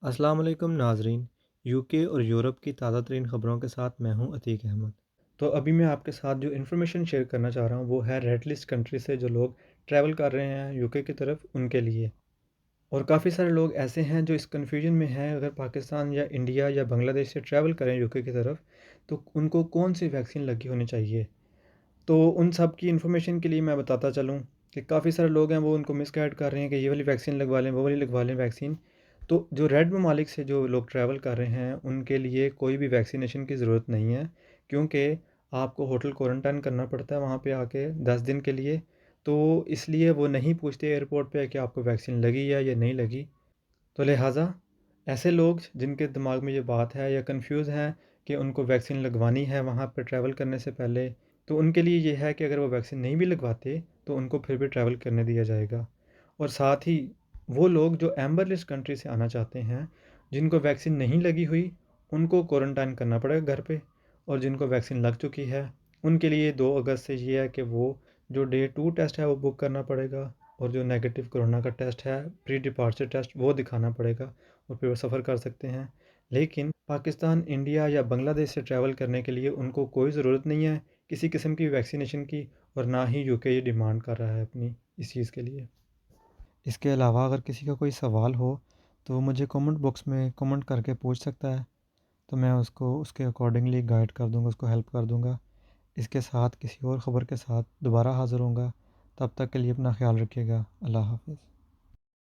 अस्सलाम वालेकुम नाज़रीन। यूके और यूरोप की ताज़ा तरीन ख़बरों के साथ मैं हूं अतीक अहमद। तो अभी मैं आपके साथ जो इन्फॉर्मेशन शेयर करना चाह रहा हूं वो है रेड लिस्ट कंट्री से जो लोग ट्रैवल कर रहे हैं यूके की तरफ उनके लिए। और काफ़ी सारे लोग ऐसे हैं जो इस कन्फ्यूजन में हैं, अगर पाकिस्तान या इंडिया या बांग्लादेश से ट्रैवल करें यूके की तरफ तो उनको कौन सी वैक्सीन लगी होनी चाहिए। तो उन सब की इन्फॉर्मेशन के लिए मैं बताता चलूँ कि काफ़ी सारे लोग हैं वो उनको मिसगाइड कर रहे हैं कि ये वाली वैक्सीन लगवा लें, वो वाली लगवा लें वैक्सीन। तो जो रेड ममालिक से जो लोग ट्रैवल कर रहे हैं उनके लिए कोई भी वैक्सीनेशन की ज़रूरत नहीं है, क्योंकि आपको होटल क्वारंटाइन करना पड़ता है वहाँ पे आके 10 दिन के लिए। तो इसलिए वो नहीं पूछते एयरपोर्ट पे कि आपको वैक्सीन लगी है या नहीं लगी। तो लिहाजा ऐसे लोग जिनके दिमाग में ये बात है या कंफ्यूज हैं कि उनको वैक्सीन लगवानी है वहाँ पर ट्रैवल करने से पहले, तो उनके लिए ये है कि अगर वो वैक्सीन नहीं भी लगवाते तो उनको फिर भी ट्रैवल करने दिया जाएगा। और साथ ही वो लोग जो एम्बर लिस्ट कंट्री से आना चाहते हैं, जिनको वैक्सीन नहीं लगी हुई, उनको क्वारंटाइन करना पड़ेगा घर पे। और जिनको वैक्सीन लग चुकी है उनके लिए 2 अगस्त से ये है कि वो जो डे 2 टेस्ट है वो बुक करना पड़ेगा, और जो नेगेटिव कोरोना का टेस्ट है प्री डिपार्चर टेस्ट वो दिखाना पड़ेगा, और फिर वो सफ़र कर सकते हैं। लेकिन पाकिस्तान, इंडिया या बांग्लादेश से ट्रैवल करने के लिए उनको कोई ज़रूरत नहीं है किसी किस्म की वैक्सीनेशन की, और ना ही यूके ये डिमांड कर रहा है अपनी इस चीज़ के लिए। इसके अलावा अगर किसी का कोई सवाल हो तो वो मुझे कमेंट बॉक्स में कमेंट करके पूछ सकता है, तो मैं उसको उसके अकॉर्डिंगली गाइड कर दूंगा, उसको हेल्प कर दूंगा। इसके साथ किसी और ख़बर के साथ दोबारा हाज़िर होऊंगा। तब तक के लिए अपना ख्याल रखिएगा। अल्लाह हाफ़िज़।